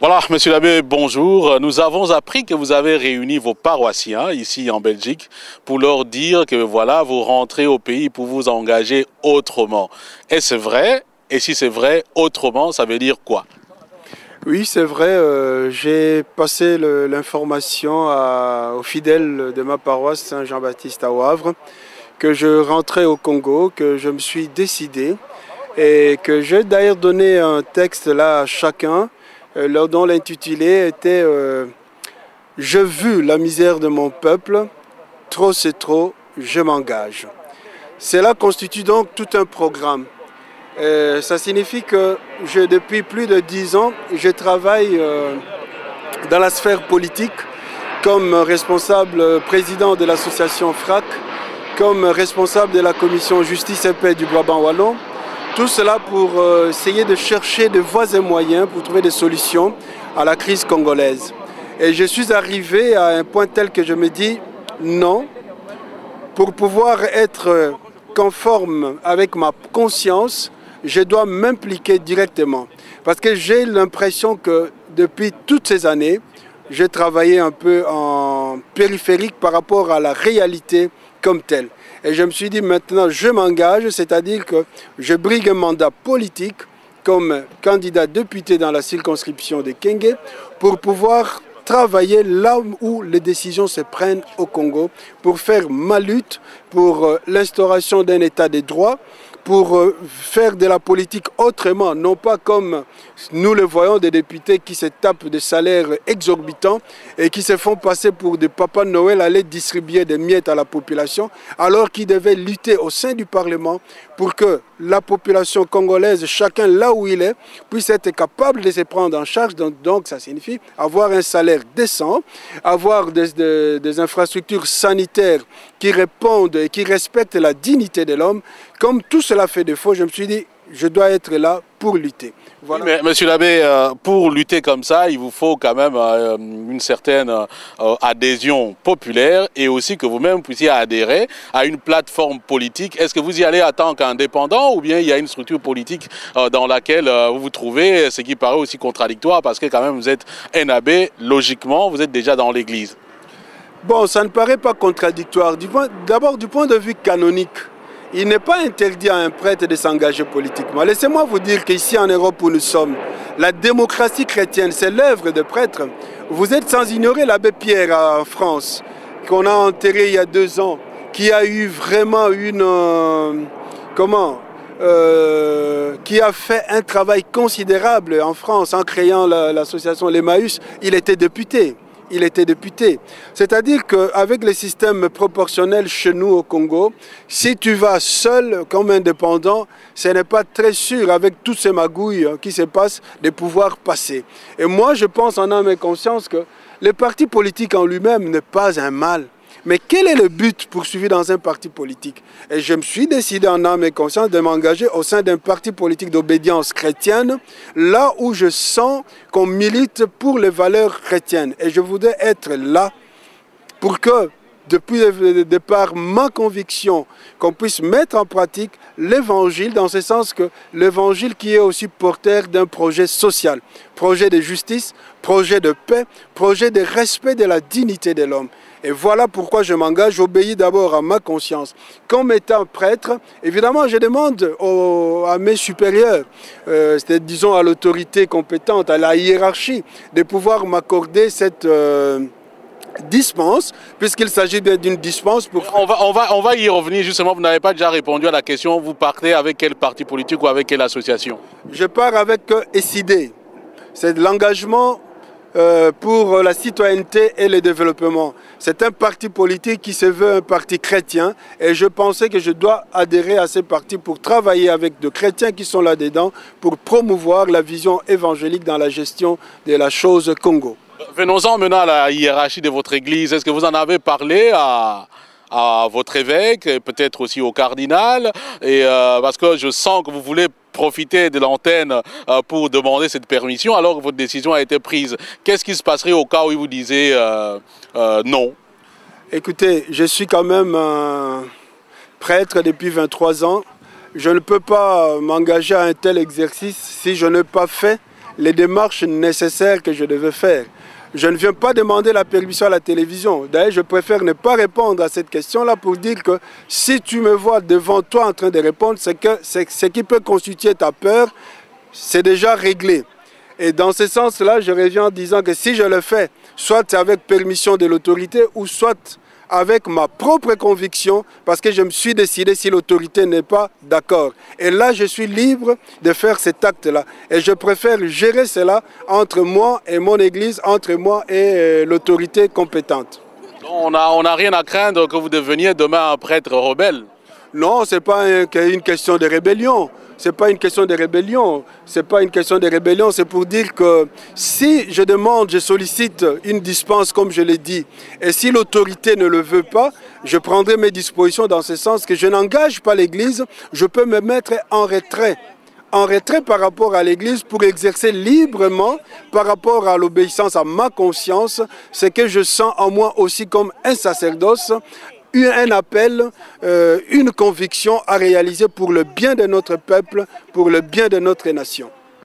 Voilà, monsieur l'abbé, bonjour. Nous avons appris que vous avez réuni vos paroissiens ici en Belgique pour leur dire que voilà, vous rentrez au pays pour vous engager autrement. Est-ce vrai? Et si c'est vrai, autrement, ça veut dire quoi? Oui, c'est vrai. J'ai passé l'information aux fidèles de ma paroisse Saint-Jean-Baptiste à Wavre que je rentrais au Congo, que je me suis décidé et que j'ai d'ailleurs donné un texte là à chacun dont l'intitulé était Je vis la misère de mon peuple, trop c'est trop, je m'engage. Cela constitue donc tout un programme. Ça signifie que depuis plus de 10 ans, je travaille dans la sphère politique comme responsable président de l'association FRAC, comme responsable de la commission justice et paix du Brabant Wallon. Tout cela pour essayer de chercher des voies et moyens pour trouver des solutions à la crise congolaise. Et je suis arrivé à un point tel que je me dis non, pour pouvoir être conforme avec ma conscience, je dois m'impliquer directement. Parce que j'ai l'impression que depuis toutes ces années, j'ai travaillé un peu en périphérique par rapport à la réalité comme telle. Et je me suis dit maintenant je m'engage, c'est-à-dire que je brigue un mandat politique comme candidat député dans la circonscription de Kenge pour pouvoir travailler là où les décisions se prennent au Congo pour faire ma lutte pour l'instauration d'un état de droit, pour faire de la politique autrement, non pas comme nous le voyons des députés qui se tapent des salaires exorbitants et qui se font passer pour des papas Noël aller distribuer des miettes à la population, alors qu'ils devaient lutter au sein du Parlement pour que la population congolaise, chacun là où il est, puisse être capable de se prendre en charge. Donc ça signifie avoir un salaire décent, avoir des infrastructures sanitaires qui répondent et qui respectent la dignité de l'homme. Comme tout cela fait défaut, je me suis dit, je dois être là pour lutter. Voilà. Mais, monsieur l'abbé, pour lutter comme ça, il vous faut quand même une certaine adhésion populaire et aussi que vous-même puissiez adhérer à une plateforme politique. Est-ce que vous y allez en tant qu'indépendant ou bien il y a une structure politique dans laquelle vous vous trouvez, ce qui paraît aussi contradictoire parce que quand même vous êtes un abbé, logiquement vous êtes déjà dans l'église? Bon, ça ne paraît pas contradictoire. D'abord du point de vue canonique. Il n'est pas interdit à un prêtre de s'engager politiquement. Laissez-moi vous dire qu'ici en Europe où nous sommes, la démocratie chrétienne, c'est l'œuvre de prêtres. Vous êtes sans ignorer l'abbé Pierre en France, qu'on a enterré il y a 2 ans, qui a eu vraiment qui a fait un travail considérable en France en créant l'association l'Emmaüs. Il était député. C'est-à-dire qu'avec les systèmes proportionnels chez nous au Congo, si tu vas seul comme indépendant, ce n'est pas très sûr avec toutes ces magouilles qui se passent de pouvoir passer. Et moi, je pense en âme et conscience que le parti politique en lui-même n'est pas un mal. Mais quel est le but poursuivi dans un parti politique? Et je me suis décidé en âme et conscience de m'engager au sein d'un parti politique d'obédience chrétienne, là où je sens qu'on milite pour les valeurs chrétiennes. Et je voudrais être là pour que, depuis le départ, ma conviction qu'on puisse mettre en pratique l'évangile, dans ce sens que l'évangile qui est aussi porteur d'un projet social, projet de justice, projet de paix, projet de respect de la dignité de l'homme. Et voilà pourquoi je m'engage, j'obéis d'abord à ma conscience. Comme étant prêtre, évidemment, je demande à mes supérieurs, disons à l'autorité compétente, à la hiérarchie, de pouvoir m'accorder cette dispense, puisqu'il s'agit d'une dispense pour... On va y revenir justement, vous n'avez pas déjà répondu à la question, vous partez avec quel parti politique ou avec quelle association? Je pars avec SID, c'est de l'engagement pour la citoyenneté et le développement. C'est un parti politique qui se veut un parti chrétien et je pensais que je dois adhérer à ce parti pour travailler avec de chrétiens qui sont là-dedans pour promouvoir la vision évangélique dans la gestion de la chose Congo. Venons-en maintenant à la hiérarchie de votre église. Est-ce que vous en avez parlé à votre évêque, peut-être aussi au cardinal, parce que je sens que vous voulez profiter de l'antenne pour demander cette permission alors que votre décision a été prise. Qu'est-ce qui se passerait au cas où il vous disait non? Écoutez, je suis quand même prêtre depuis 23 ans. Je ne peux pas m'engager à un tel exercice si je n'ai pas fait les démarches nécessaires que je devais faire. Je ne viens pas demander la permission à la télévision. D'ailleurs, je préfère ne pas répondre à cette question-là pour dire que si tu me vois devant toi en train de répondre, c'est que ce qui peut constituer ta peur, c'est déjà réglé. Et dans ce sens-là, je reviens en disant que si je le fais, soit avec permission de l'autorité ou soit avec ma propre conviction, parce que je me suis décidé si l'autorité n'est pas d'accord. Et là, je suis libre de faire cet acte-là. Et je préfère gérer cela entre moi et mon Église, entre moi et l'autorité compétente. On n'a rien à craindre que vous deveniez demain un prêtre rebelle. Non, ce n'est pas une question de rébellion. Ce n'est pas une question de rébellion. C'est pas une question de rébellion. C'est pour dire que si je demande, je sollicite une dispense, comme je l'ai dit, et si l'autorité ne le veut pas, je prendrai mes dispositions dans ce sens que je n'engage pas l'Église, je peux me mettre en retrait. En retrait par rapport à l'Église pour exercer librement, par rapport à l'obéissance à ma conscience, ce que je sens en moi aussi comme un sacerdoce, un appel, une conviction à réaliser pour le bien de notre peuple, pour le bien de notre nation.